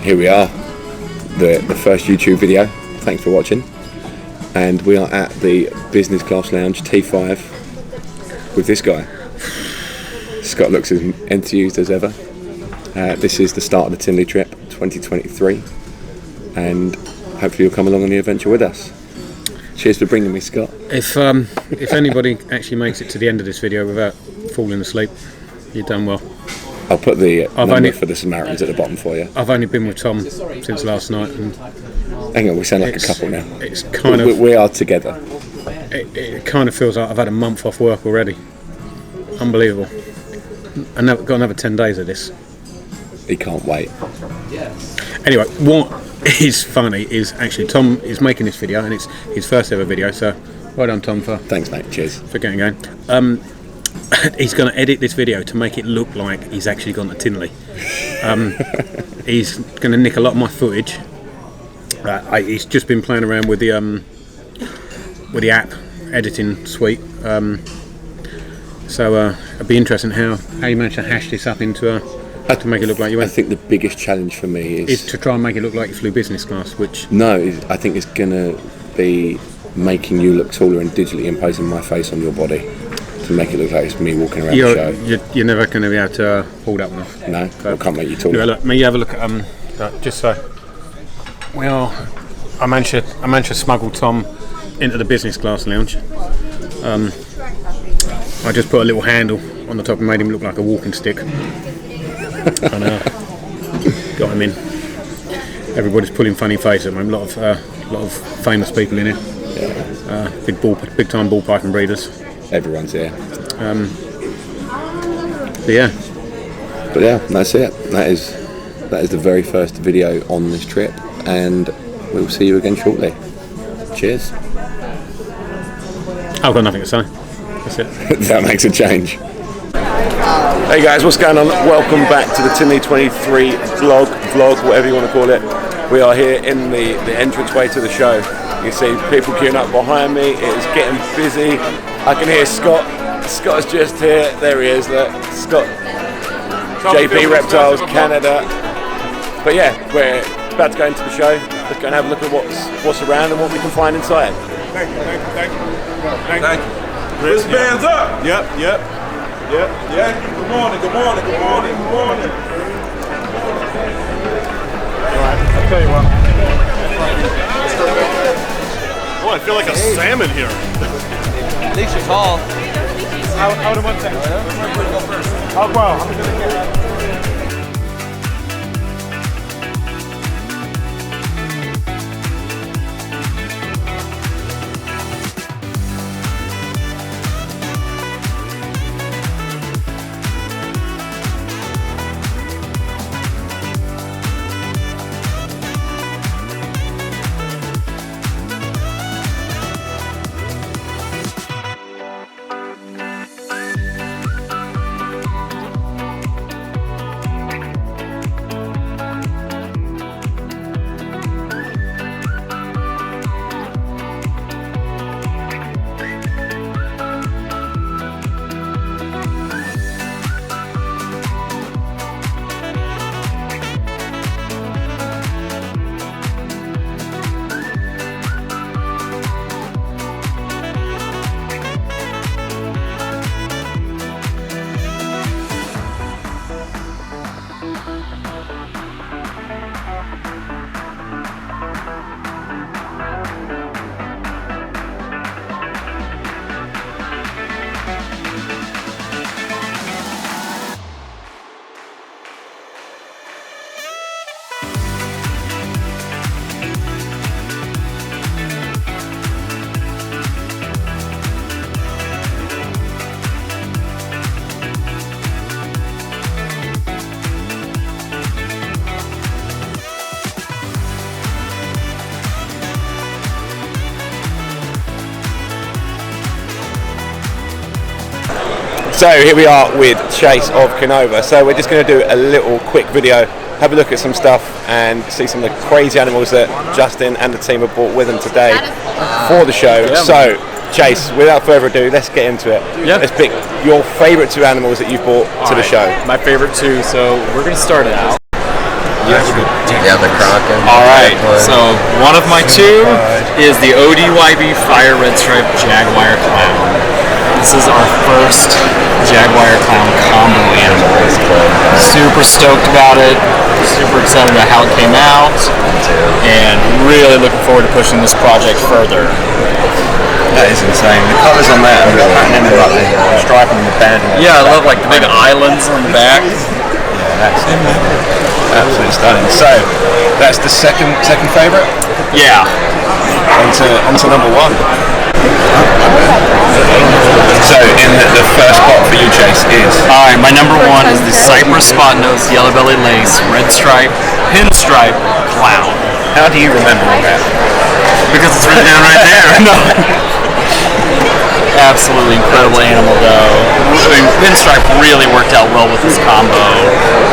here we are, the first YouTube video. Thanks for watching. And we are at the business class lounge T5 with this guy. Scott looks as enthused as ever. This is the start of the Tinley trip 2023, and hopefully you'll come along on the adventure with us. Cheers for bringing me, Scott. If anybody actually makes it to the end of this video without falling asleep, you've done well. I'll put the number for the Samaritans at the bottom for you. I've only been with Tom since last night, and hang on, we sound like a couple now. It's kind of we are together. It kind of feels like I've had a month off work already. Unbelievable. I've got another 10 days of this. He can't wait. Anyway, what is funny is actually Tom is making this video, and it's his first ever video. So, well done, Tom, for thanks, mate. Cheers for getting going. He's going to edit this video to make it look like he's actually gone to Tinley. He's going to nick a lot of my footage. He's just been playing around with the app editing suite. So it'd be interesting how you manage to hash this up into to make it look like you went. I think the biggest challenge for me is to try and make it look like you flew business class. Which I think it's going to be making you look taller and digitally imposing my face on your body to make it look like it's me walking around the show. You're never going to be able to hold up enough. No, I can't make you taller. Look, may you have a look at just so. Well, I managed to smuggle Tom into the business class lounge. I just put a little handle on the top and made him look like a walking stick. And got him in. Everybody's pulling funny faces at him. A lot of famous people in here. Yeah. Big time bull python breeders. Everyone's here. But yeah, that's it. That is the very first video on this trip, and we'll see you again shortly. Cheers. I've got nothing to say. That's it. That makes a change. Hey guys, what's going on? Welcome back to the Tinley 23 vlog, whatever you want to call it. We are here in the entranceway to the show. You can see people queuing up behind me. It is getting busy. I can hear Scott. Scott's just here. There he is. Look, Scott. JP Reptiles, Canada. But yeah, we're about to go into the show. Let's go and have a look at what's around and what we can find inside. Thank you. Wristbands up. Yep. Good morning. Alright, I'll tell you what. Oh, I feel like a salmon here. At least you're tall. Out in 1 second. Go first. I'll go. I'm gonna get So here we are with Chase of Canova. So we're just going to do a little quick video, have a look at some stuff and see some of the crazy animals that Justin and the team have brought with them today for the show. Yeah, so Chase, without further ado, let's get into it. Yep. Let's pick your favourite two animals that you've brought to the show. My favorite two, so we're going to start it out Yeah, the Kraken. All right, so one of my two is the ODYB Fire Red Stripe Jaguar Clown. This is our first Jaguar Clown combo animal. Super stoked about it, super excited about how it came out, and really looking forward to pushing this project further. That is insane. The colours on that, and then like the stripe and the band. Yeah, I love like the big islands on the back. That's it, man. Absolutely stunning. So, that's the second favourite? Yeah. On to number one. So, in the first spot for you, Chase, is? Alright, my number one is the Cypress Spot Nose Yellow Belly Lace Red Stripe Pinstripe Clown. How do you remember that? Because it's written down right there. No. Absolutely incredible animal, though. I mean, Pinstripe really worked out well with this combo,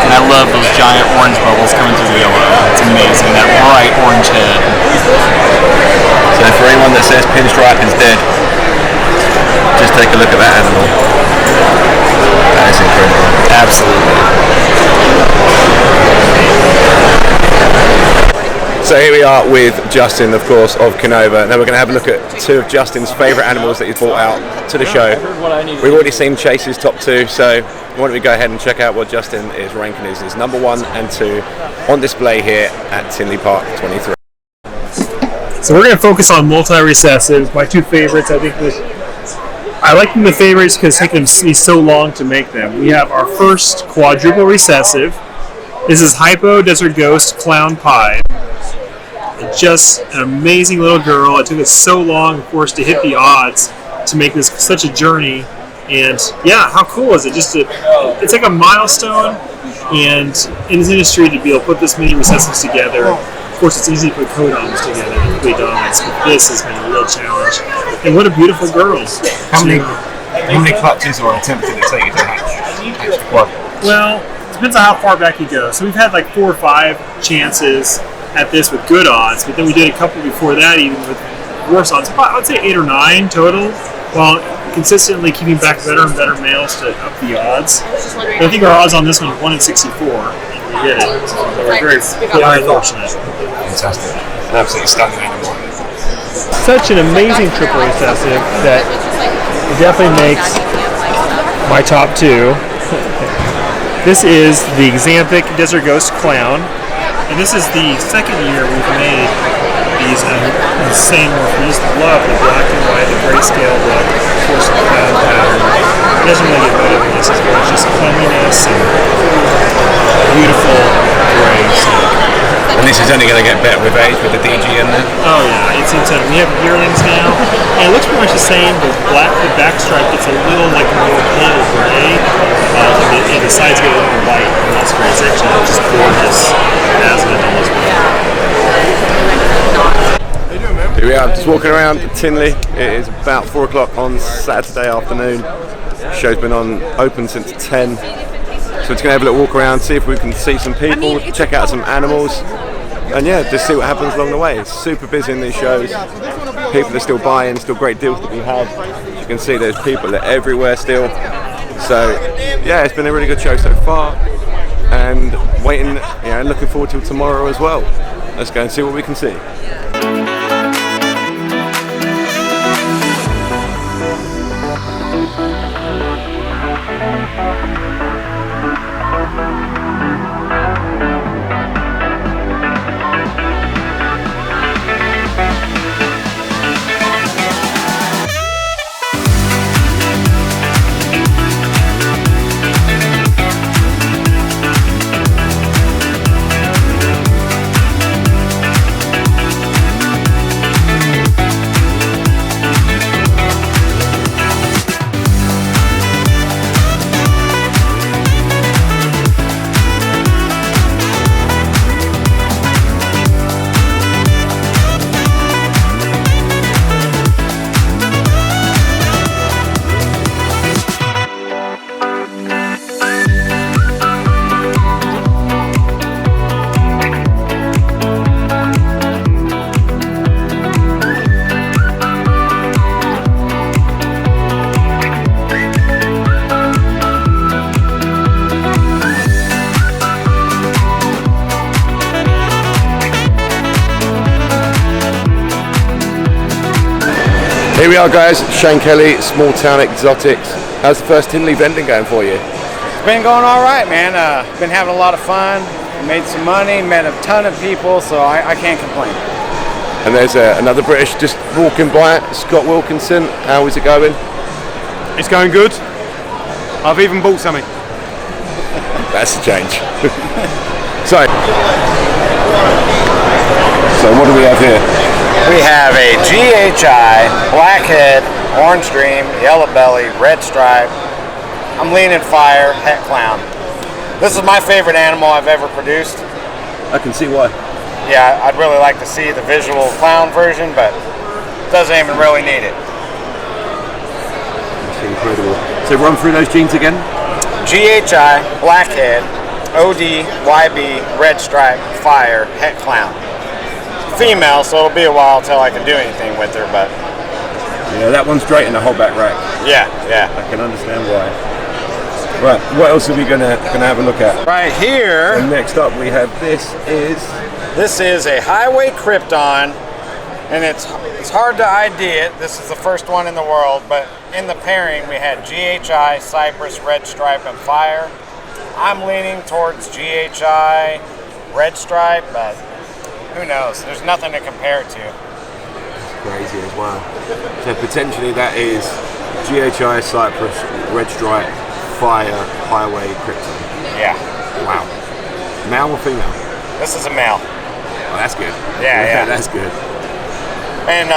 and I love those giant orange bubbles coming through the yellow. It's amazing, that bright orange head. So for anyone that says Pinstripe is dead, just take a look at that animal. That is incredible. Absolutely. So here we are with Justin, of course, of Canova. Now we're going to have a look at two of Justin's favourite animals that he's brought out to the show. We've already seen Chase's top two, so why don't we go ahead and check out what Justin is ranking his number 1 and 2 on display here at Tinley Park 23. So we're going to focus on multi-recessives. My two favorites, I think I like them the favorites because it's taken me so long to make them. We have our first quadruple recessive. This is Hypo Desert Ghost Clown Pie. Just an amazing little girl. It took us so long, of course, to hit the odds to make this such a journey. And yeah, how cool is it? It's like a milestone, and in this industry to be able to put this many recessives together. Of course, it's easy to put codoms together and complete dominance, but this has been a real challenge. And what a beautiful girl! How many clutches or attempts did it take you to hatch? Well, it depends on how far back you go. So we've had like 4 or 5 chances at this with good odds, but then we did a couple before that even with worse odds. I would say 8 or 9 total, while consistently keeping back better and better males to up the odds. But I think our odds on this one are 1 in 64, and we hit it. So we're very fortunate. Fantastic. An absolutely stunning animal. Such an amazing triple recessive that it definitely makes my top 2. This is the Xanthic Desert Ghost Clown. And this is the second year we've made these insane morphs. We love the black and white, the grayscale look, of course the clown pattern. It doesn't really get better than this as well. It's just cleanliness and beautiful gray snake. And this is only going to get better with age, with the DG in there? Oh yeah, it's insane. We have yearlings now, and it looks pretty much the same. The back stripe gets a little like more pale gray, and the sides get a little more white, and that's great. It's actually just gorgeous as an adult as well. Here we are, just walking around Tinley. It is about 4 o'clock on Saturday afternoon. The show's been open since 10. So we're just going to have a little walk around, see if we can see some people, check out some animals, and yeah, just see what happens along the way. It's super busy in these shows. People are still buying, still great deals to be had. As you can see, there's people everywhere still. So yeah, it's been a really good show so far, and looking forward to tomorrow as well. Let's go and see what we can see. Here we are, guys. Shane Kelly, Small Town Exotics. How's the first Tinley vending going for you? It's been going all right, man. Been having a lot of fun. Made some money. Met a ton of people, so I can't complain. And there's another British just walking by, Scott Wilkinson. How is it going? It's going good. I've even bought something. That's a change. So what do we have here? We have a GHI, blackhead, orange dream, yellow belly, red stripe. I'm leaning fire, het clown. This is my favorite animal I've ever produced. I can see why. Yeah, I'd really like to see the visual clown version, but doesn't even really need it. That's incredible. So run through those genes again. GHI, blackhead, OD, YB, red stripe, fire, het clown. Female, so it'll be a while till I can do anything with her, but Yeah, that one's straight in the holdback rack. yeah. I can understand why. Right, what else are we gonna have a look at? Right here, And next up we have this is a highway krypton, and it's hard to ID it. This is the first one in the world, but in the pairing we had GHI, cypress, red stripe, and fire. I'm leaning towards GHI, red stripe, but who knows? There's nothing to compare it to. crazy as well. So potentially that is GHI, cypress, red stripe, fire, highway, krypton. Yeah. Wow. Male or female? This is a male. Oh, that's good. Yeah. That's good. And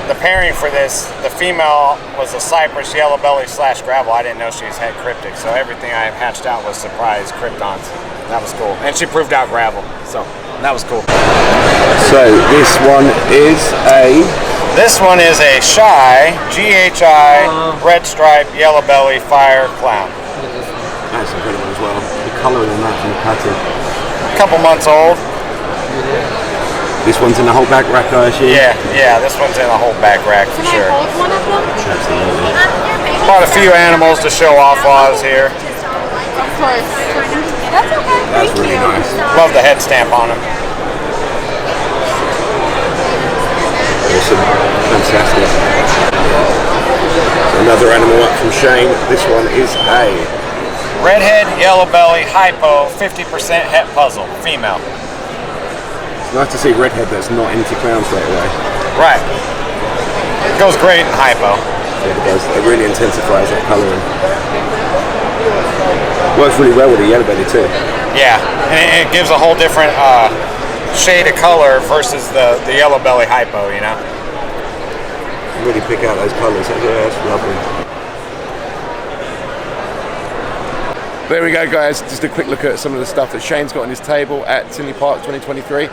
the pairing for this, the female was a cypress yellow belly / gravel. I didn't know she had cryptic, so everything I hatched out was surprise kryptons. That was cool. And she proved out gravel, so that was cool. So this one is a... This one is a shy GHI red stripe yellow belly fire clown. That's incredible as well. The colouring on that and the pattern. A couple months old. This one's in the holdback rack, I assume? Yeah, this one's in a holdback rack for Can sure. I hold one of them? Absolutely. Bought a few animals to show off while I was here. Of course. That's okay. That's Thank really you. nice. Love the head stamp on them. Awesome. Fantastic. So another animal up from Shane. This one is a... Redhead, yellow belly, hypo, 50% het puzzle, female. It's nice to see redhead that's not into clown straight away. Right. It goes great in hypo. Yeah, it does. It really intensifies that colouring. Works really well with the yellow belly too. Yeah, and it gives a whole different shade of color versus the yellow belly hypo, you know? Really pick out those colours. Yeah, that's lovely. There we go, guys. Just a quick look at some of the stuff that Shane's got on his table at Tinley Park 2023.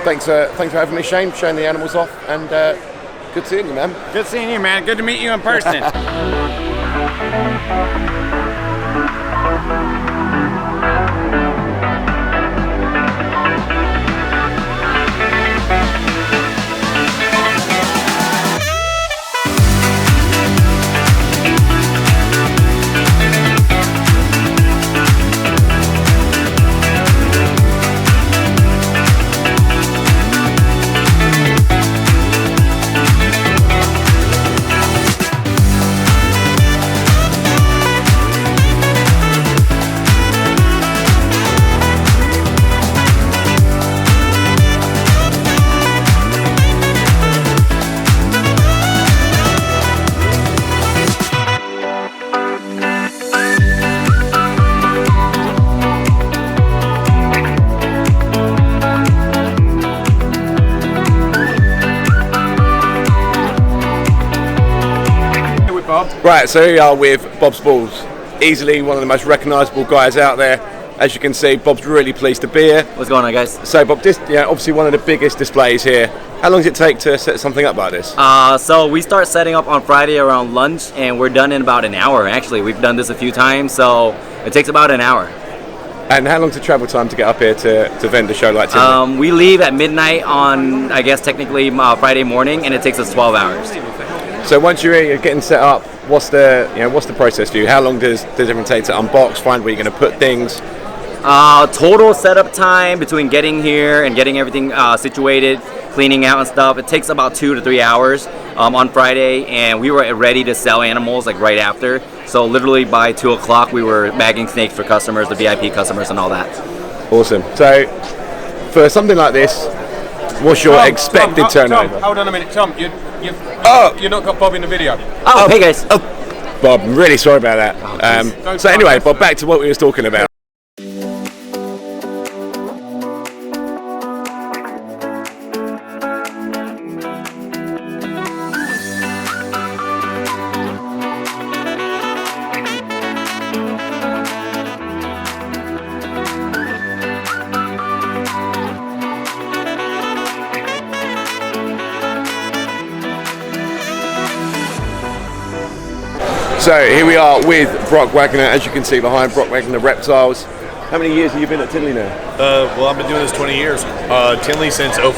Thanks for having me, Shane, showing the animals off, and good seeing you, man. Good seeing you, man. Good to meet you in person. Right, so here we are with Bob's Balls. Easily one of the most recognisable guys out there. As you can see, Bob's really pleased to be here. What's going on, guys? So Bob, this obviously one of the biggest displays here. How long does it take to set something up like this? So we start setting up on Friday around lunch, and we're done in about an hour. Actually, we've done this a few times, so it takes about an hour. And how long's the travel time to get up here to vend a show like Tinley? We leave at midnight on, I guess, technically Friday morning, and it takes us 12 hours. So once you're getting set up, what's the process for you? How long does everything take to unbox, find where you're going to put things? Total setup time between getting here and getting everything situated cleaning out and stuff. It takes about 2 to 3 hours on Friday, and we were ready to sell animals like right after. So literally by 2 o'clock, we were bagging snakes for customers, the VIP customers, and all that. Awesome. So for something like this, what's your expected turnover? Tom, hold on a minute, Tom. You're not got Bob in the video. Oh, hey guys. Oh, Bob, I'm really sorry about that. So anyway, Bob, back to what we were talking about. So here we are with Brock Wagner, as you can see behind Brock Wagner Reptiles. How many years have you been at Tinley now? Well, I've been doing this 20 years. Tinley since 05.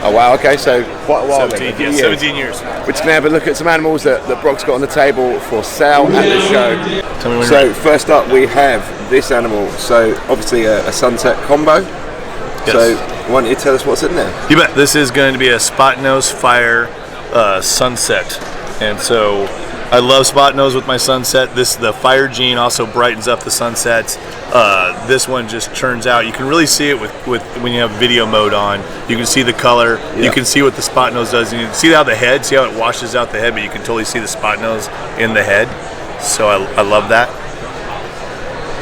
Oh wow, okay, so quite a while 17, then. yeah, 17 years. We're just going to have a look at some animals that Brock's got on the table for sale at the show. Tell me when So first up we have this animal, so obviously a sunset combo. Yes. So why don't you tell us what's in there? You bet. This is going to be a spot nose fire sunset. And so I love spot nose with my sunset. The fire gene also brightens up the sunsets. This one just turns out, you can really see it with when you have video mode on. You can see the color. You can see what the spot nose does. And you can see how the head, see how it washes out the head, but you can totally see the spot nose in the head. So I love that.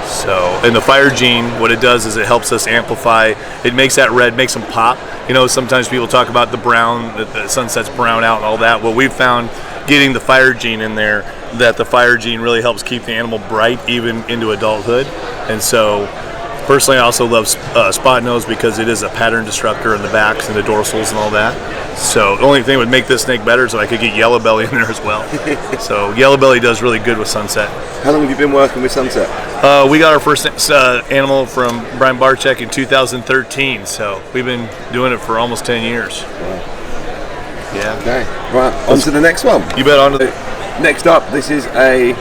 So, and the fire gene, what it does is it helps us amplify. It makes that red, makes them pop. You know, sometimes people talk about the brown, that the sunset's brown out and all that. Well, we've found getting the fire gene in there, that the fire gene really helps keep the animal bright even into adulthood. And so personally I also love spot nose because it is a pattern disruptor in the backs and the dorsals and all that. So the only thing that would make this snake better is if I could get yellow belly in there as well. So yellow belly does really good with sunset. How long have you been working with sunset? We got our first animal from Brian Barczyk in 2013, so we've been doing it for almost 10 years. Wow. Yeah. Okay, right, on to the next one. You bet, on to the... Next up, this is a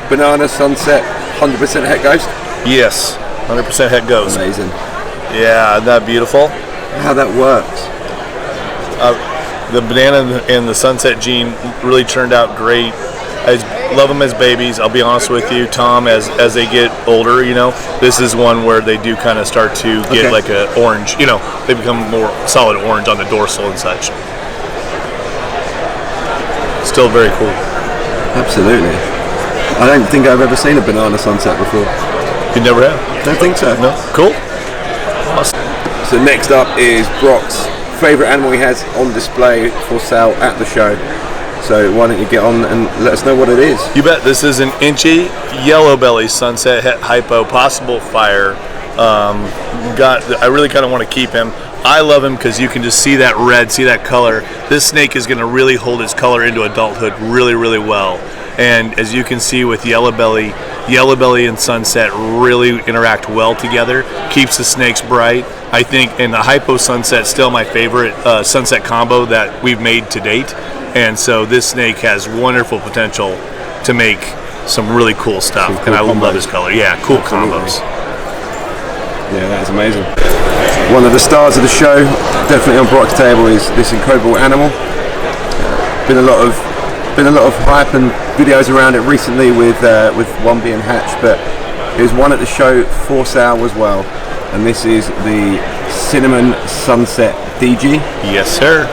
banana sunset 100% het ghost. Yes, 100% het ghost. Amazing. Yeah, isn't that beautiful? How that works. The banana and the sunset gene really turned out great. I love them as babies. I'll be honest with you, Tom, as they get older, you know, this is one where they do kind of start to get like an orange, you know, they become more solid orange on the dorsal and such. Still very cool. Absolutely. I don't think I've ever seen a banana sunset before. You never have? Don't think so. No. Cool. Awesome. So next up is Brock's favourite animal he has on display for sale at the show. So why don't you get on and let us know what it is? You bet. This is an inchy yellow belly sunset het hypo possible fire. I really kind of want to keep him. I love him because you can just see that red, see that color. This snake is going to really hold its color into adulthood really, really well. And as you can see with yellow belly and sunset really interact well together. Keeps the snakes bright. I think, and the hypo sunset still my favorite sunset combo that we've made to date. And so this snake has wonderful potential to make some really cool stuff. Cool and I combos. Love his color. Yeah, cool combos. Yeah, that is amazing. One of the stars of the show, definitely on Brock's table, is this incredible animal. Been a lot of hype and videos around it recently with one being hatched, but there's one at the show for sale as well, and this is the Cinnamon Sunset DG. Yes, sir.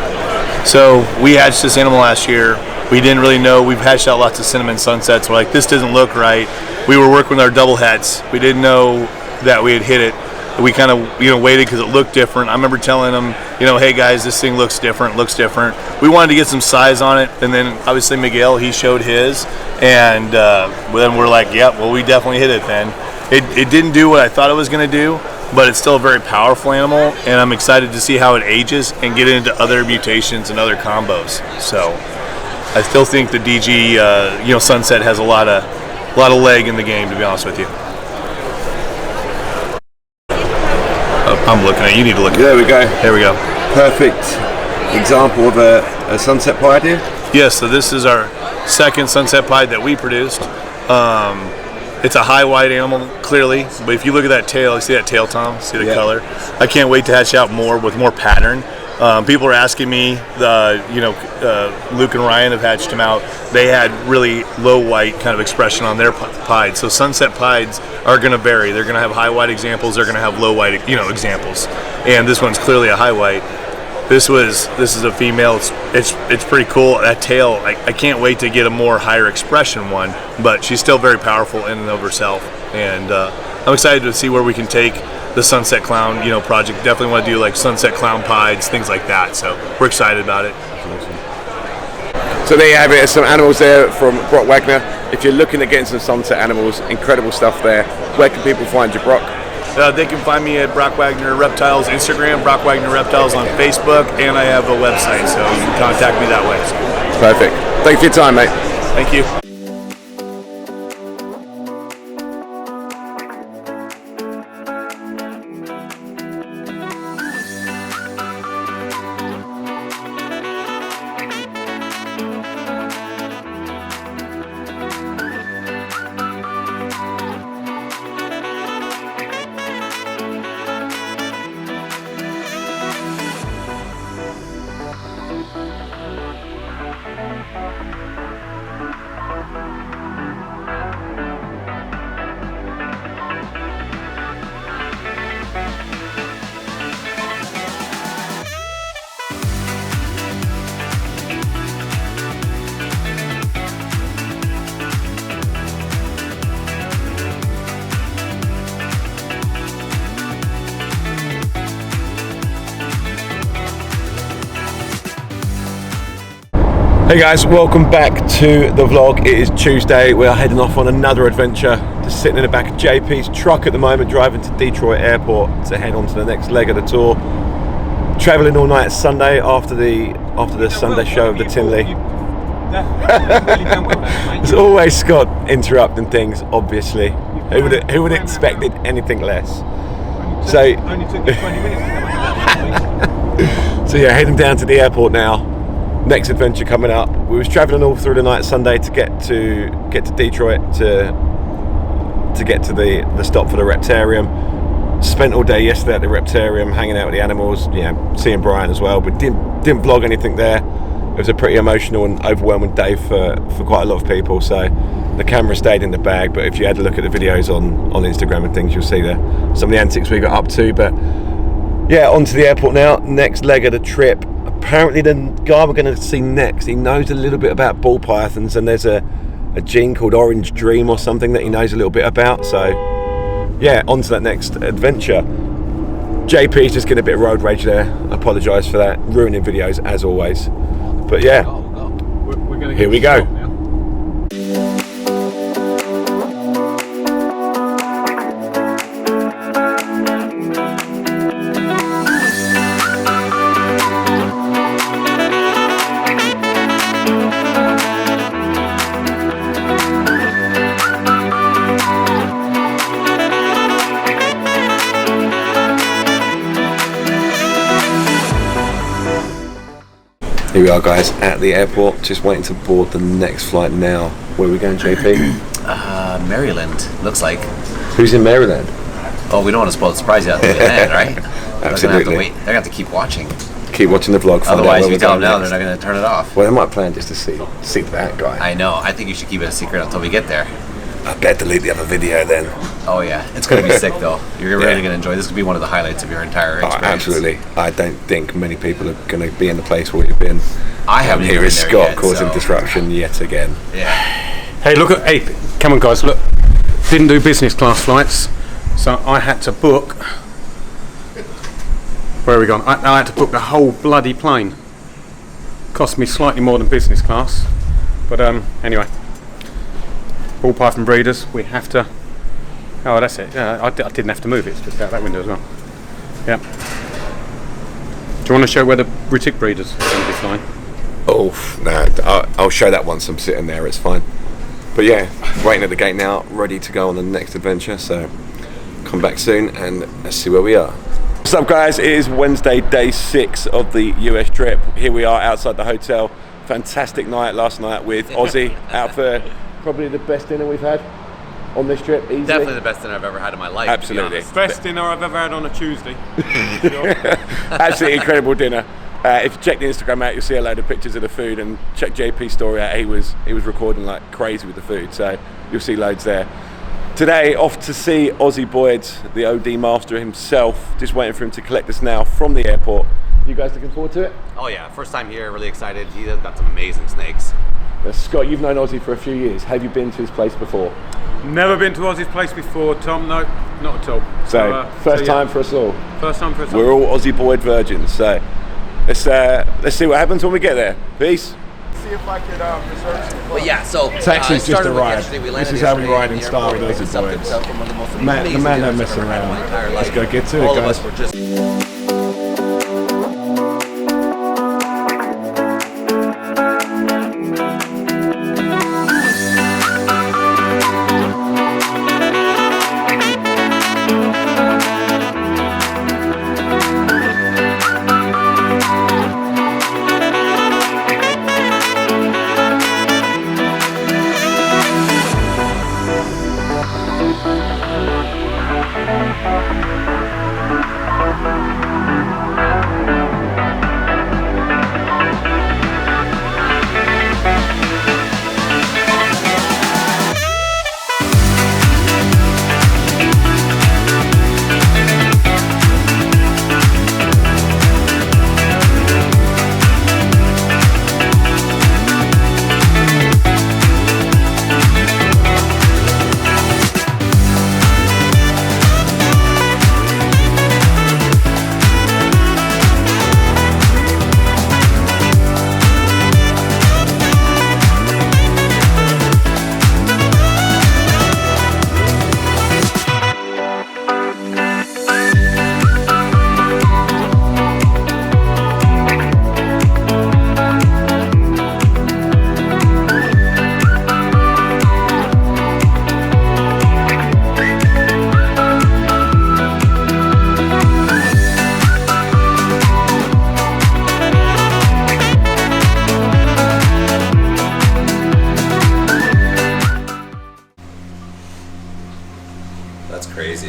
So we hatched this animal last year. We didn't really know. We've hatched out lots of cinnamon sunsets. We're like, this doesn't look right. We were working with our double hats. We didn't know that we had hit it. We kind of waited because it looked different. I remember telling them, hey guys, this thing looks different. We wanted to get some size on it, and then obviously Miguel, he showed his, and then we're like, yeah, well, we definitely hit it then. It didn't do what I thought it was going to do, but it's still a very powerful animal, and I'm excited to see how it ages and get into other mutations and other combos. So I still think the DG, Sunset has a lot of leg in the game, to be honest with you. I'm looking at it. You need to look at it. There we go. There we go. Perfect example of a sunset pied here. Yes, so this is our second sunset pied that we produced. It's a high white animal, clearly, but if you look at that tail, you see that tail, Tom? See the color? I can't wait to hatch out more with more pattern. People are asking me, Luke and Ryan have hatched them out. They had really low white kind of expression on their pieds. So sunset pieds are going to vary. They're going to have high white examples. They're going to have low white, examples. And this one's clearly a high white. This is a female. It's pretty cool. That tail, I can't wait to get a more higher expression one, but she's still very powerful in and of herself. And I'm excited to see where we can take the Sunset Clown, project. Definitely want to do like Sunset Clown pieds, things like that. So we're excited about it. So there you have it. Some animals there from Brock Wagner. If you're looking at getting some sunset animals, incredible stuff there. Where can people find you, Brock? They can find me at Brock Wagner Reptiles Instagram, Brock Wagner Reptiles on Facebook, and I have a website, so you can contact me that way. Perfect. Thank you for your time, mate. Thank you. Hey guys, welcome back to the vlog. It is Tuesday. We are heading off on another adventure. Just sitting in the back of JP's truck at the moment, driving to Detroit Airport to head on to the next leg of the tour. Traveling all night Sunday after the Sunday show of the Tinley. There's always Scott interrupting things, obviously. Who would have expected anything less? So yeah, heading down to the airport now. Next adventure coming up. We was travelling all through the night Sunday to get to Detroit to get to the stop for the Reptarium. Spent all day yesterday at the Reptarium hanging out with the animals, seeing Brian as well, but didn't vlog anything there. It was a pretty emotional and overwhelming day for quite a lot of people, so the camera stayed in the bag. But if you had a look at the videos on Instagram and things, you'll see some of the antics we got up to. But yeah, on to the airport now. Next leg of the trip. Apparently the guy we're going to see next, he knows a little bit about ball pythons, and there's a gene called Orange Dream or something that he knows a little bit about. So yeah, on to that next adventure. JP's just getting a bit of road rage there. I apologise for that, ruining videos as always. But yeah, here we go. Here we are, guys, at the airport, just waiting to board the next flight now. Where are we going, JP? Maryland, looks like. Who's in Maryland? Oh, we don't want to spoil the surprise yet until we land, right? Absolutely. They're going to have to keep watching. Keep watching the vlog. Otherwise, if you tell them now, they're not going to turn it off. Well, they might plan just to see that guy. I know. I think you should keep it a secret until we get there. I better delete the other video then. Oh yeah, it's going to be sick though. You're really going to enjoy this. Could be one of the highlights of your entire experience. Absolutely. I don't think many people are going to be in the place where you've been. I haven't. Here is Scott causing disruption yet again. Yeah. Hey, come on guys, look. Didn't do business class flights, so I had to book. Where are we gone? I had to book the whole bloody plane. Cost me slightly more than business class, but anyway. Ball python breeders, we have to. Oh, that's it. I didn't have to move it. It's just out that window as well. Yeah. Do you want to show where the British breeders are going to be flying? Oh, no. I'll show that once I'm sitting there. It's fine. But yeah, waiting at the gate now, ready to go on the next adventure. So come back soon and let's see where we are. What's up, guys? It is Wednesday, day 6 of the US trip. Here we are outside the hotel. Fantastic night last night with Aussie out for probably the best dinner we've had on this trip, easily. Definitely the best dinner I've ever had in my life. Absolutely. Best dinner I've ever had on a Tuesday. Absolutely incredible dinner. If you check the Instagram out, you'll see a load of pictures of the food, and check JP's story out. He was recording like crazy with the food, so you'll see loads there. Today, off to see Aussie Boyd, the OD master himself. Just waiting for him to collect us now from the airport. You guys looking forward to it? Oh yeah, first time here, really excited. He's got some amazing snakes. Scott, you've known Aussie for a few years. Have you been to his place before? Never been to Aussie's place before, Tom. No, not at all. So first time for us all. First time for us all. We're all Aussie Boyd virgins. So let's see what happens when we get there. Peace. See if I could research it. But yeah, so Taxi's just a ride. We This is how we ride in style with Aussie Boyds. The man don't mess around. Let's go get to it, guys.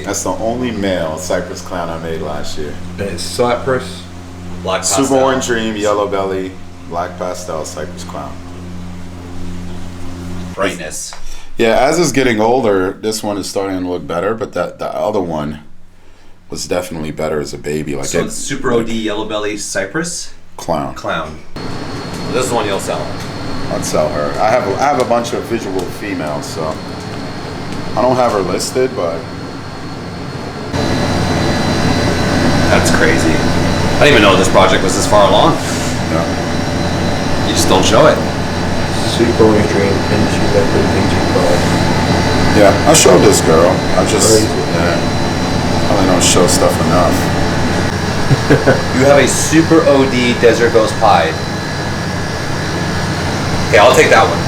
That's the only male Cypress clown I made last year. It's Cypress, black pastel, super orange dream, yellow belly, black pastel Cypress clown. Brightness. Yeah, as it's getting older, this one is starting to look better, but the other one was definitely better as a baby. Like so, super OD yellow belly Cypress clown. This is the one you'll sell. I'd sell her. I have a bunch of visual females, so I don't have her listed, but. That's crazy. I didn't even know this project was this far along. Yeah. You just don't show it. Super Dream Pinch 11 PG5. Yeah, I showed this girl. I probably don't show stuff enough. You have a Super OD Desert Ghost Pied. Okay, I'll take that one.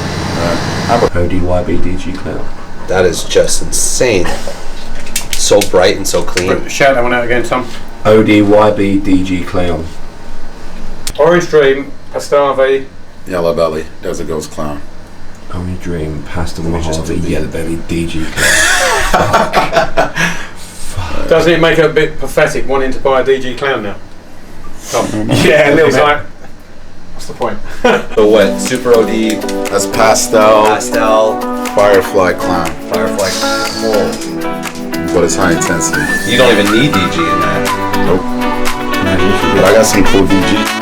ODYB DG Clown. That is just insane. So bright and so clean. Shout that one out again, Tom. ODYB DG Clown. Orange Dream, Pastave. Yellow belly, there's a ghost clown. Orange Dream, Pastel Mojave, Yellow Belly, DG Clown. Doesn't it make it a bit pathetic wanting to buy a DG Clown now? Tom. Yeah, a little bit. Like, what's the point? So what? Super OD. That's pastel. Firefly clown. Firefly. Whoa. But it's high intensity. You don't even need DG in that. Nope. But I got some cool DG.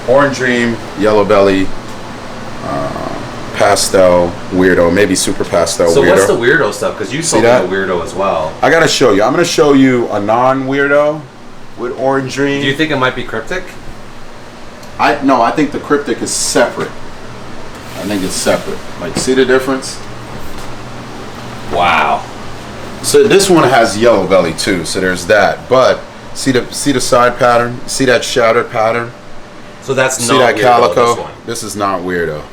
Orange Dream, Yellow Belly, Pastel, Weirdo, maybe Super Pastel, So Weirdo. what's the weirdo stuff? Because you See sold me that? a weirdo as well. I gotta show you. I'm gonna show you a non-weirdo with Orange Dream. Do you think it might be cryptic? No, I think the cryptic is separate. I think it's separate. Like, see the difference? Wow. So this one has yellow belly too, so there's that. But see the side pattern? See that shattered pattern? So that's see not that weirdo, calico? this one. This is not weirdo.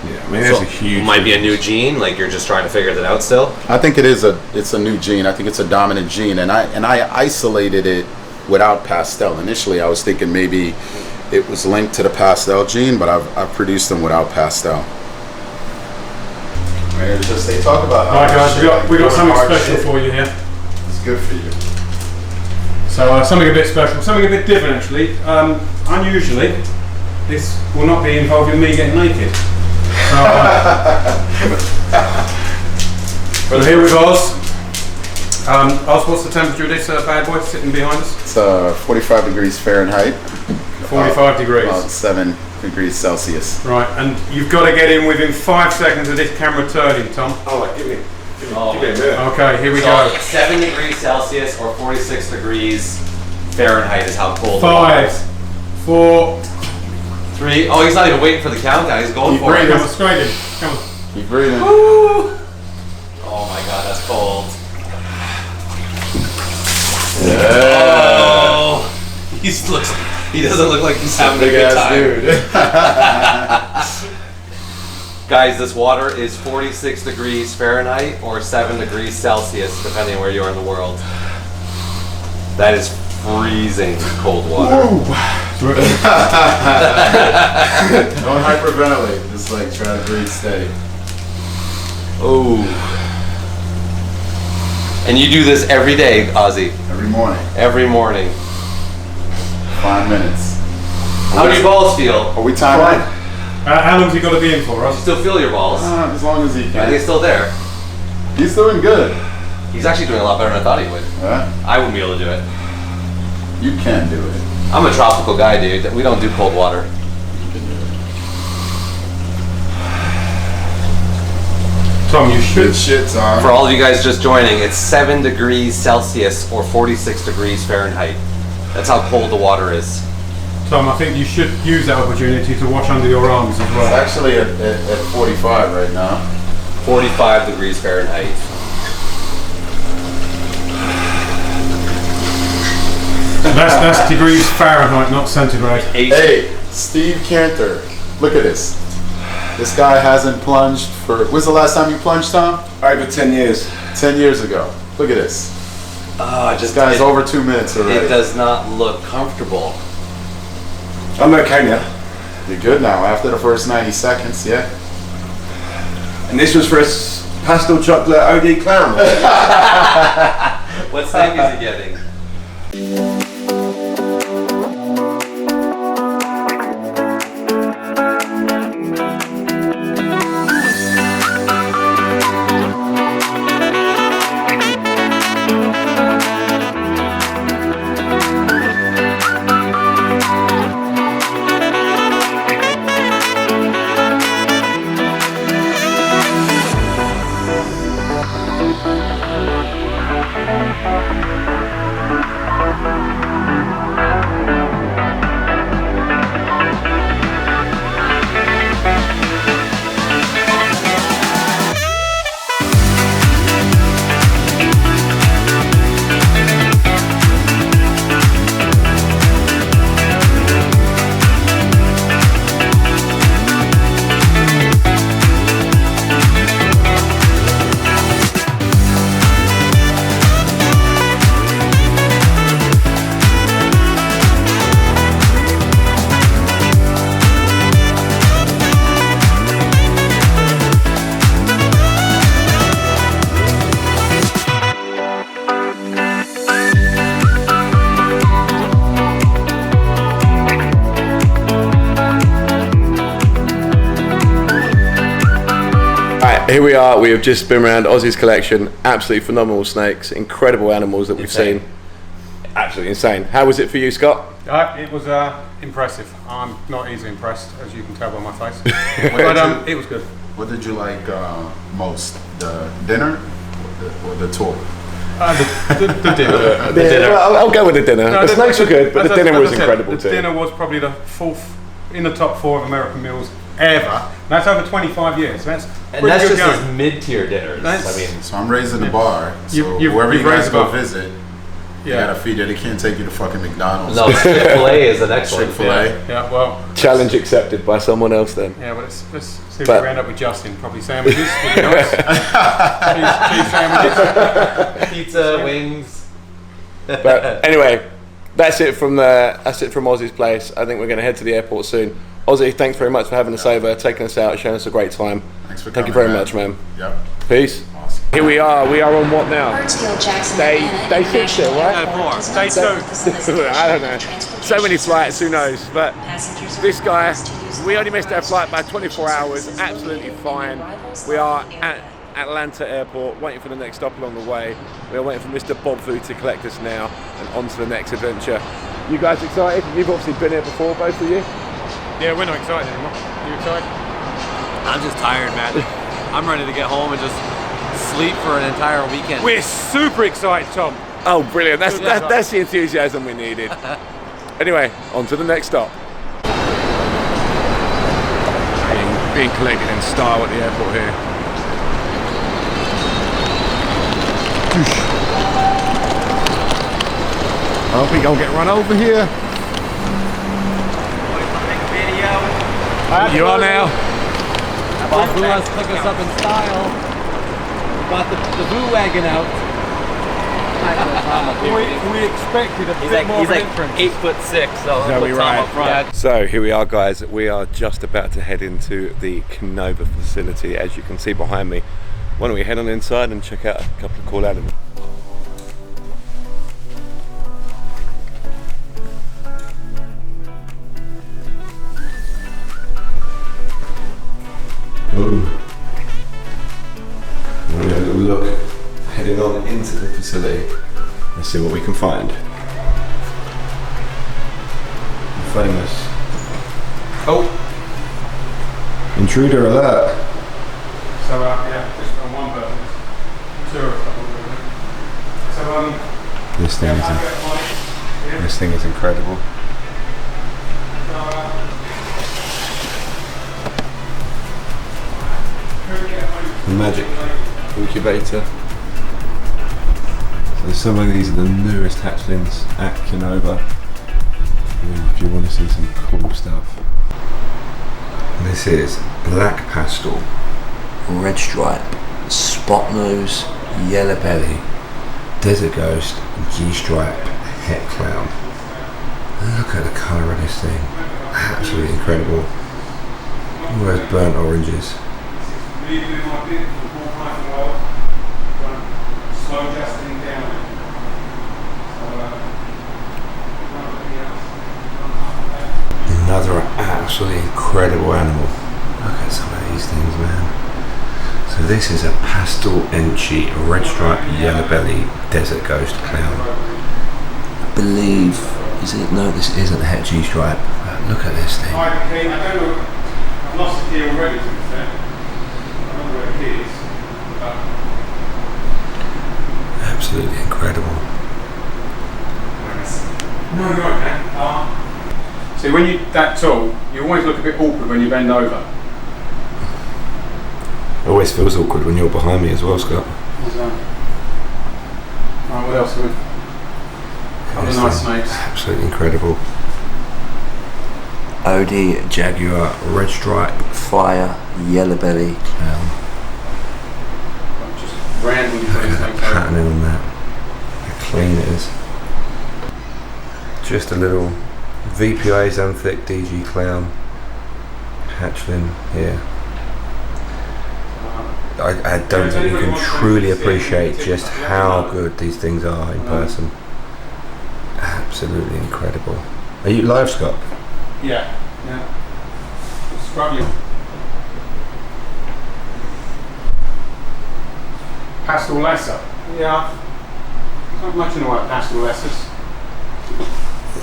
Yeah, I mean, So that's a huge. might be a new gene. Like you're just trying to figure that out still. I think it's a new gene. I think it's a dominant gene, and I isolated it without pastel. Initially, I was thinking maybe it was linked to the pastel gene, but I've produced them without pastel. Man, it's just, they talk about how Alright guys, we got something hard special shit. for you here. It's good for you. So something a bit special, something a bit different actually. Unusually, this will not be involving me getting naked. So here with Oz. Oz, what's the temperature of this bad boy sitting behind us? It's 45 degrees Fahrenheit. 45 degrees. About 7 degrees Celsius. Right, and you've got to get in within 5 seconds of this camera turning, Tom. Oh, give me Oh, a minute. Okay, here we so go. 7 degrees Celsius or 46 degrees Fahrenheit is how cold. 5, 4, 3. Oh, he's not even waiting for the countdown. He's going Keep for it. breathing. come on, straight in. Come on. Keep breathing. Woo! Oh my god, that's cold. Oh, he doesn't look like he's having a good time. Guys, this water is 46 degrees Fahrenheit or 7 degrees Celsius, depending on where you are in the world. That is freezing cold water. Don't hyperventilate. Just like try to breathe steady. Oh. And you do this every day, Aussie? Every morning. Every morning. 5 minutes. How do your balls feel? Are we timed? How long's he got to be in for, You Ross? still feel your balls? As long as he Are can. they still there? He's doing good. He's actually doing a lot better than I thought he would. I wouldn't be able to do it. You can do it. I'm a tropical guy, dude. We don't do cold water. Tom, you should. Good shit, Tom. For all of you guys just joining, it's 7 degrees Celsius or 46 degrees Fahrenheit. That's how cold the water is. Tom, I think you should use that opportunity to wash under your arms as It's well. actually at 45 right now. 45 degrees Fahrenheit. That's degrees Fahrenheit, not centigrade. Hey, Steve Cantor, look at this. This guy hasn't plunged for. When's the last time you plunged, Tom? Over 10 years. 10 years ago. Look at this. This guy's over 2 minutes already. It does not look comfortable. I'm okay now. You're good now after the first 90 seconds, yeah? And this was for a pastel chocolate OD clown. What steak is he getting? Here we are, we have just been around Aussie's collection. Absolutely phenomenal snakes, incredible animals that we've seen. Absolutely insane. How was it for you, Scott? It was impressive. I'm not easily impressed, as you can tell by my face. But it was good. What did you like most? The dinner or the tour? The dinner. The dinner. Well, I'll go with the dinner. The snakes were good, but the dinner was incredible too. The dinner was probably the fourth in the top 4 of American meals ever. That's over 25 years. That's and that's just his mid-tier dinners. I mean, so I'm raising the bar. So you've wherever you guys raised go the bar. visit, you gotta feed it. They can't take you to fucking McDonald's. No, Chick-fil-A is an excellent. Chick-fil-A. Yeah, well. Challenge accepted by someone else then. Yeah, but let's see if we end up with Justin. Probably sandwiches. Would be nice. cheese sandwiches. Pizza, wings. But anyway, that's it from Aussie's place. I think we're going to head to the airport soon. Aussie, thanks very much for having us over, taking us out, showing us a great time. Thanks for Thank coming, you very man. much, man. Yep. Peace. Awesome. Here we are. We are on what now? Day 6 still, right? Day 2. I don't know. So many flights, who knows? But this guy, we only missed our flight by 24 hours. Absolutely fine. We are at Atlanta Airport, waiting for the next stop along the way. We are waiting for Mr. Bob Fu to collect us now and on to the next adventure. You guys excited? You've obviously been here before, both of you. Yeah, we're not excited anymore. You excited? I'm just tired, man. I'm ready to get home and just sleep for an entire weekend. We're super excited, Tom. Oh, brilliant. That's the enthusiasm we needed. Anyway, on to the next stop. Being collected in style at the airport here. I hope we don't get run over here. You are now. Bob Fu has took us up in style. We got the Boo wagon out. We expected a bit more. He's like 8'6", so Is put Tom up front. So here we are, guys. We are just about to head into the Canova facility, as you can see behind me. Why don't we head on inside and check out a couple of cool animals. Ooh. We're going to look, heading on into the facility. Let's see what we can find. Famous. Oh! Intruder alert. So yeah, just on one person. So This thing is incredible. Magic incubator. So some of these are the newest hatchlings at Canova. If you want to see some cool stuff. This is black pastel, red stripe, spot nose, yellow belly, desert ghost, G-stripe, het clown. Look at the colour of this thing. Absolutely incredible. All those burnt oranges. Another absolutely incredible animal. Look at some of these things, man. So this is a pastel enchi, red stripe, yellow belly, desert ghost clown. I believe, no, this isn't a het G-stripe. Look at this thing. I've lost the key already, to be fair. I don't know where the key is. Absolutely incredible. No, you're okay. See, when you're that tall, you always look a bit awkward when you bend over. It always feels awkward when you're behind me as well, Scott. Right, what else have we? Other nice snakes. Absolutely incredible. Odie, jaguar, red stripe, fire, yellow belly, clown. Just randomly putting snakes Patterning on that. How clean it is. Just a little VPA Xanthic DG clown hatchling here. I don't think you can truly appreciate just how good these things are in person. Absolutely incredible. Are you live, Scott? Yeah. Struggling. Pastel lesser. Yeah. There's not much in the way of pastel lessers.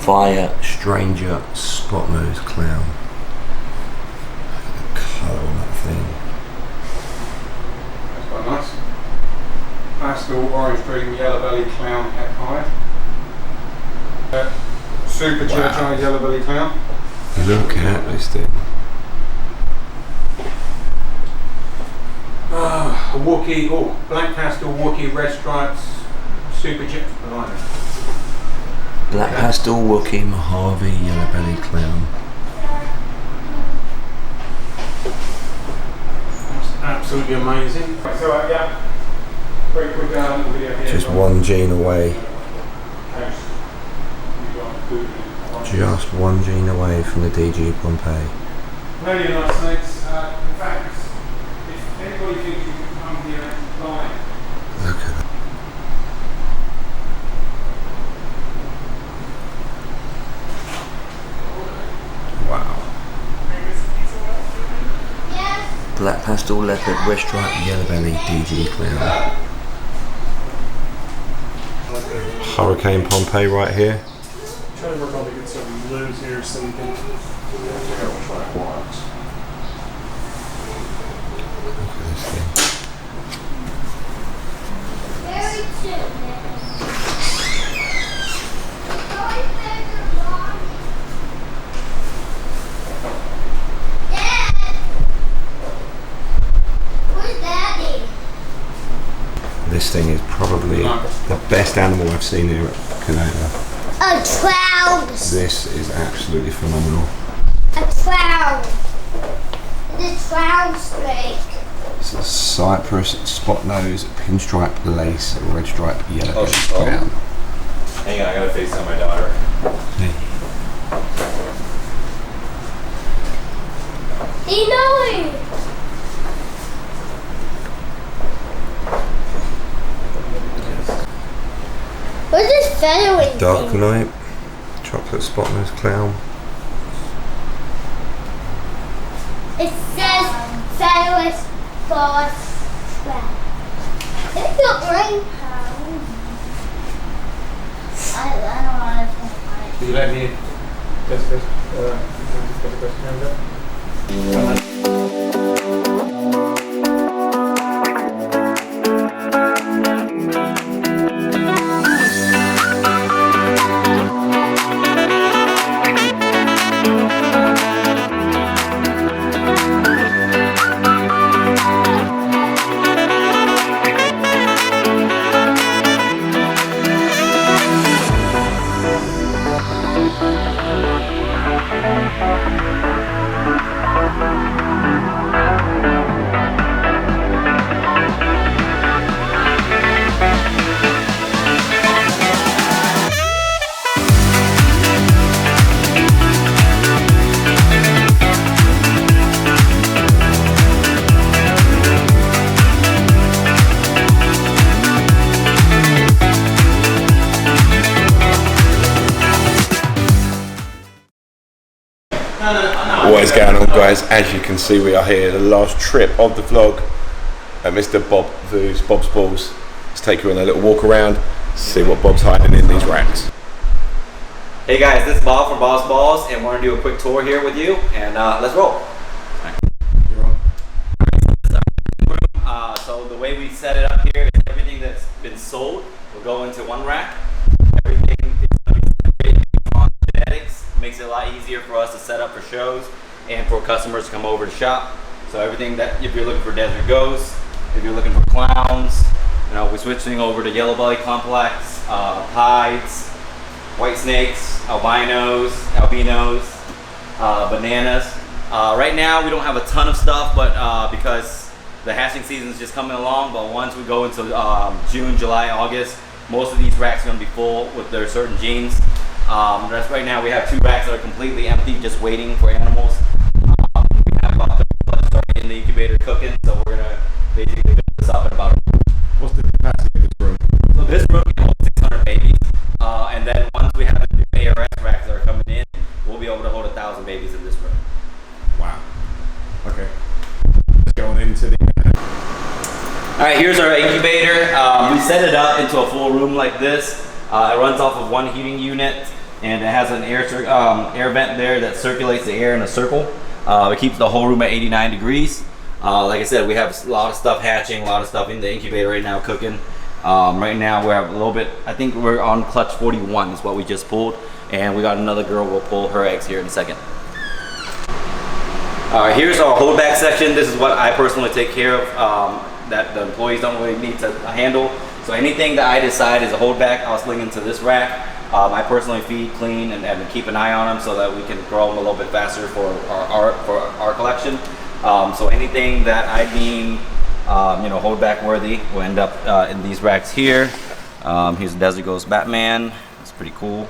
Fire Stranger Spot Nose Clown. Look at the colour on that thing. That's quite nice. Pastel Orange Dream Yellow Belly Clown Het Hide. Super Churchill Yellow Belly Clown. Look at this thing. A Wookie, Black Pastel Wookie Red Stripes Super Jet. Black Pastel Wookie Mojave Yellow Belly Clown. That's absolutely amazing. So yeah, very quick video here. Just one gene away. Just one gene away from the DG Pompeii. Very nice snakes. In fact, if anybody thinks you can come here and buy, Look at that. Wow. Black Pastel Leopard Red Stripe Yellow Belly DG Clown. Hurricane Pompeii right here. Trying to work on to get some limbs here so we can. Look at this thing. This thing is probably the best animal I've seen here at Canova. A trout. This is absolutely phenomenal. A trout. The trout snake. It's a Cypress Spot Nose Pinstripe Lace Red Stripe Yellow Oh, she's home. Clown. Hang on, I gotta FaceTime my daughter. You know it. What's this feathering Dark thing? Knight Chocolate Spot Nose Clown. It says feathering force trap. It's not rain pound. I don't want to put my... Would you let me just get the question? What is going on, guys? As you can see, we are here, the last trip of the vlog at Mr. Bob Vu's Bob's Balls. Let's take you on a little walk around, see what Bob's hiding in these racks. Hey guys, this is Bob from Bob's Balls, and we're gonna do a quick tour here with you, and let's roll. So the way we set it up here is everything that's been sold will go into one rack. Everything is on genetics, makes it a lot easier for us to set up for shows and for customers to come over to shop. So everything that, if you're looking for desert ghosts, if you're looking for clowns, you know, we're switching over to yellow belly complex, hides, white snakes, albinos, bananas. Right now we don't have a ton of stuff, but because the hatching season is just coming along, but once we go into June, July, August, most of these racks are going to be full with their certain genes. Right now we have 2 racks that are completely empty, just waiting for animals. We have about 30 starting in the incubator cooking, so we're going to basically build this up in about a week. What's the capacity of this room? So this room can hold 600 babies, and then once we have the new ARS racks that are coming in, we'll be able to hold 1,000 babies in this room. Wow. Okay. Let's go on into the... All right, here's our incubator. We set it up into a full room like this. It runs off of one heating unit. and it has an air vent there that circulates the air in a circle. It keeps the whole room at 89 degrees. Like I said, we have a lot of stuff hatching, a lot of stuff in the incubator right now cooking. Right now we have a little bit, I think we're on clutch 41 is what we just pulled, and we got another girl, we'll pull her eggs here in a second. Alright, here's our holdback section. This is what I personally take care of, that the employees don't really need to handle. So anything that I decide is a holdback, I'll sling into this rack. I personally feed, clean, and keep an eye on them so that we can grow them a little bit faster for our collection. So anything that I deem holdback worthy will end up in these racks here. Here's a Desert Ghost Batman. It's pretty cool.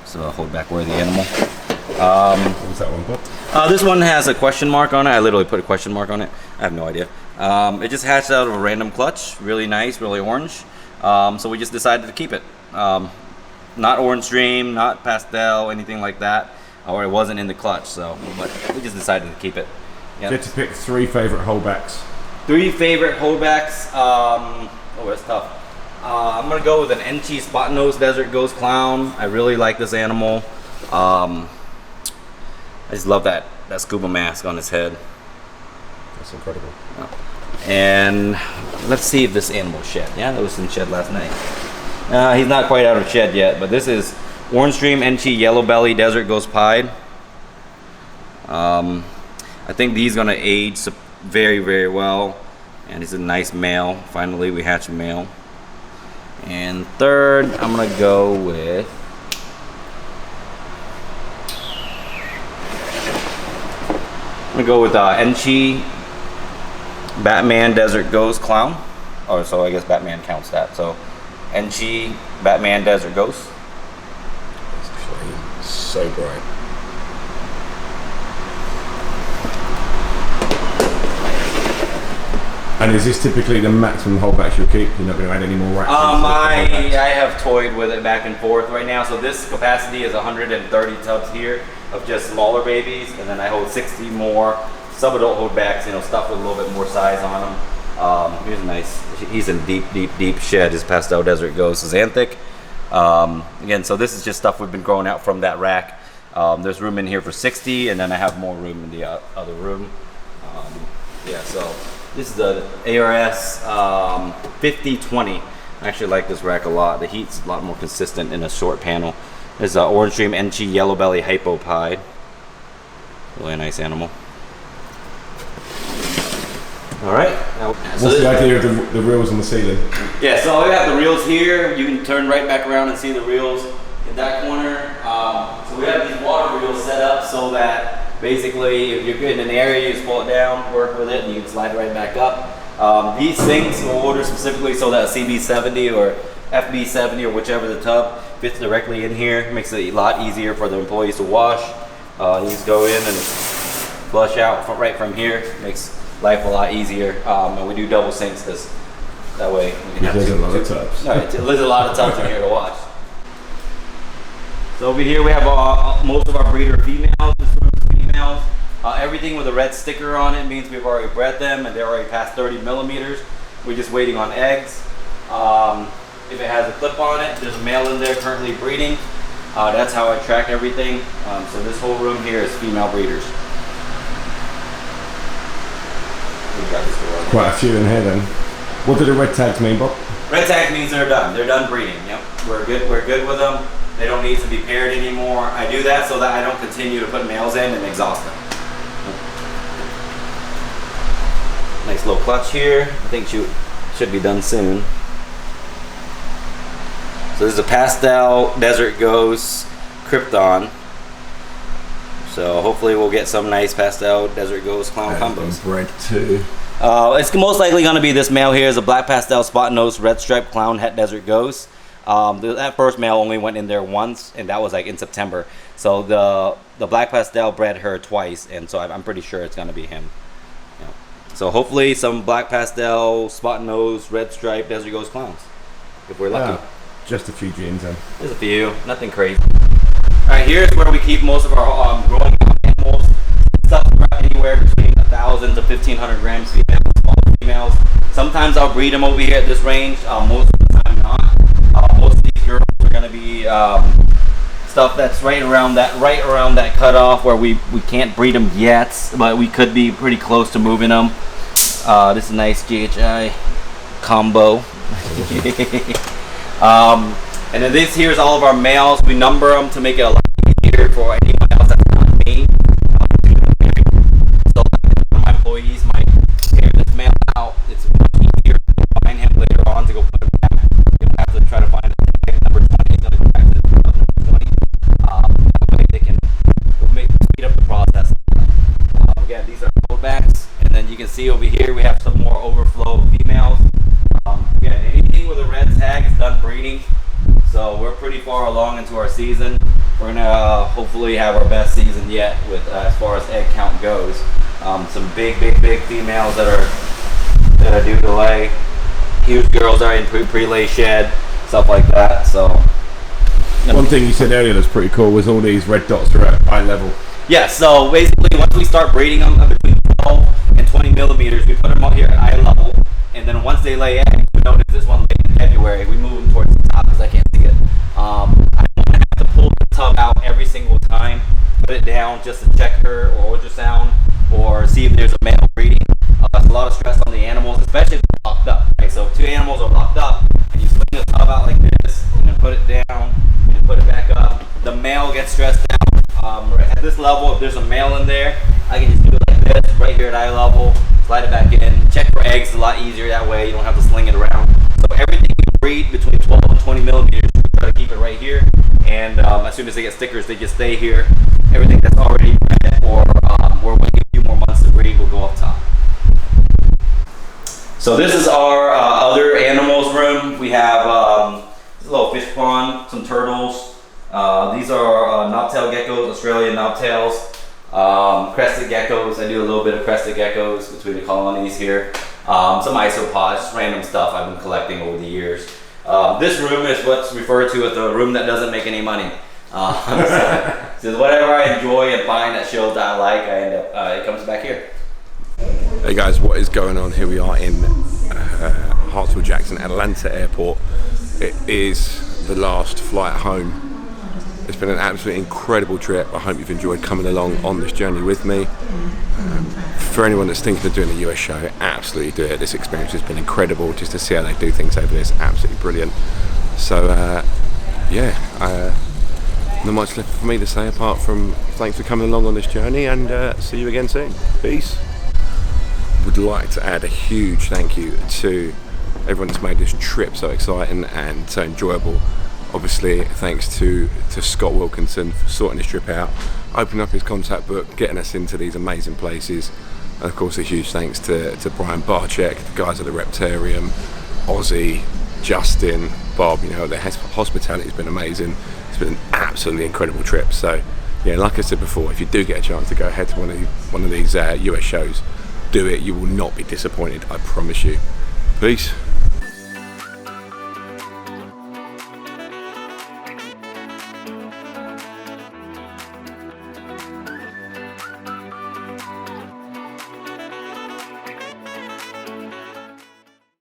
It's a holdback worthy animal. What's that one, Bob? This one has a question mark on it. I literally put a question mark on it. I have no idea. It just hatched out of a random clutch. Really nice, really orange. So we just decided to keep it. Not orange dream, not pastel, anything like that. Or it wasn't in the clutch, so but we just decided to keep it. Yep. Get to pick 3 favorite holdbacks. 3 favorite holdbacks. Oh, that's tough. I'm gonna go with an NT Spot Nose Desert Ghost Clown. I really like this animal. I just love that scuba mask on his head. That's incredible. And let's see if this animal shed. Yeah, that was in shed last night. He's not quite out of shed yet, but this is Orange Dream NT Yellow Belly Desert Ghost Pied. I think he's gonna age very, very well, and he's a nice male. Finally, we hatched a male. And third, I'm gonna go with NT Batman Desert Ghost Clown. Oh, so I guess Batman counts that. So NT Batman Desert Ghost. It's actually so bright. And is this typically the maximum holdbacks you'll keep? You're not going to add any more racks? I have toyed with it back and forth right now. So this capacity is 130 tubs here of just smaller babies, and then I hold 60 more sub-adult holdbacks, stuff with a little bit more size on them. Here's a nice, he's in deep shed. His pastel desert ghost is Xanthic. Again, so this is just stuff we've been growing out from that rack. There's room in here for 60, and then I have more room in the other room. Yeah, so this is the ARS 5020. I actually like this rack a lot. The heat's a lot more consistent in a short panel. There's an Orange Dream NT Yellow Belly Hypo Pied. Really nice animal. All right. Now, what's the idea of the reels on the ceiling? Yeah, so we have the reels here. You can turn right back around and see the reels in that corner. So we have these water reels set up so that basically if you're in an area, you just pull it down, work with it, and you can slide right back up. These sinks were ordered specifically so that CB70 or FB70 or whichever the tub fits directly in here. Makes it a lot easier for the employees to wash. You just go in and flush out right from here. Makes life a lot easier. And we do double sinks because that way we can have there's a lot of tubs. Right, there's a lot of tubs in here to wash. So over here we have most of our breeder females. This room is females. Everything with a red sticker on it means we've already bred them and they're already past 30 millimeters. We're just waiting on eggs. If it has a clip on it, there's a male in there currently breeding. That's how I track everything. So this whole room here is female breeders. Quite a few in here then. What do the red tags mean, Bob? Red tag means they're done. They're done breeding. Yep, we're good with them. They don't need to be paired anymore. I do that so that I don't continue to put males in and exhaust them. Nice little clutch here. I think should be done soon. So this is a pastel Desert Ghost Krypton. So hopefully we'll get some nice pastel Desert Ghost Clown combos. Bred too. It's most likely going to be this male here is a black pastel spot nose red stripe clown het Desert Ghost. That first male only went in there once, and that was like in September. So the black pastel bred her twice, and so I'm pretty sure it's going to be him. Yeah. So hopefully some black pastel spot nose red stripe Desert Ghost clowns, if we're lucky. Just a few genes then. There's a few, nothing crazy. All right, here's where we keep most of our growing animals. Stuff anywhere between 1,000 to 1,500 grams females, small females. Sometimes I'll breed them over here at this range. Most of the time not. Most of these girls are going to be stuff that's right around that cutoff where we can't breed them yet, but we could be pretty close to moving them. This is a nice GHI combo. And then this here is all of our males. We number them to make it a lot easier for anyone else that's not me. So my employees might tear this male out. It's much easier to find him later on to go put him back. You don't have to try to find a tag. Number 20 is going to go back to number 20. That way they can speed up the process. Again, these are holdbacks, and then you can see over here we have some more overflow females. Again, anything with a red tag is done breeding, so we're pretty far along into our season. We're gonna hopefully have our best season yet with as far as egg count goes. Some big females that are due to lay. Huge girls are in pre-lay shed, stuff like that. So one thing you said earlier that's pretty cool was all these red dots are at eye level. Yeah, so basically once we start breeding them between 12 and 20 millimeters, we put them up here at eye level, and then once they lay eggs, you notice this one laid in February, we move them towards the top because I can't see it. I don't want to have to pull the tub out every single time, put it down just to check her or ultrasound or see if there's a male breeding. It's a lot of stress on the animals, especially if they're locked up. Right? So if two animals are locked up and you swing the tub out like this and then put it down and put it back up, the male gets stressed out. At this level, if there's a male in there, I can just do it like this, right here at eye level, slide it back in, check for eggs, a lot easier that way, you don't have to sling it around. So everything we breed between 12 and 20 millimeters, we try to keep it right here, and as soon as they get stickers, they just stay here. Everything that's already bred or we're waiting a few more months to breed will go up top. So this is our other animals room. We have a little fish pond, some turtles. These are knobtail geckos, Australian knobtails, crested geckos. I do a little bit of crested geckos between the colonies here. Some isopods, just random stuff I've been collecting over the years. This room is what's referred to as the room that doesn't make any money. So whatever I enjoy and find that shows that I like, I end up, it comes back here. Hey guys, what is going on? Here we are in Hartsfield-Jackson Atlanta Airport. It is the last flight home. It's been an absolutely incredible trip. I hope you've enjoyed coming along on this journey with me. For anyone that's thinking of doing a US show, absolutely do it. This experience has been incredible just to see how they do things over there. It's absolutely brilliant. So not much left for me to say apart from thanks for coming along on this journey, and see you again soon. Peace. Would like to add a huge thank you to everyone that's made this trip so exciting and so enjoyable. Obviously, thanks to Scott Wilkinson for sorting this trip out, opening up his contact book, getting us into these amazing places. And of course, a huge thanks to Brian Barczyk, the guys at the Reptarium, Aussie, Justin, Bob. You know, their hospitality has been amazing. It's been an absolutely incredible trip. So, yeah, like I said before, if you do get a chance to go ahead to one of these US shows, do it. You will not be disappointed, I promise you. Peace.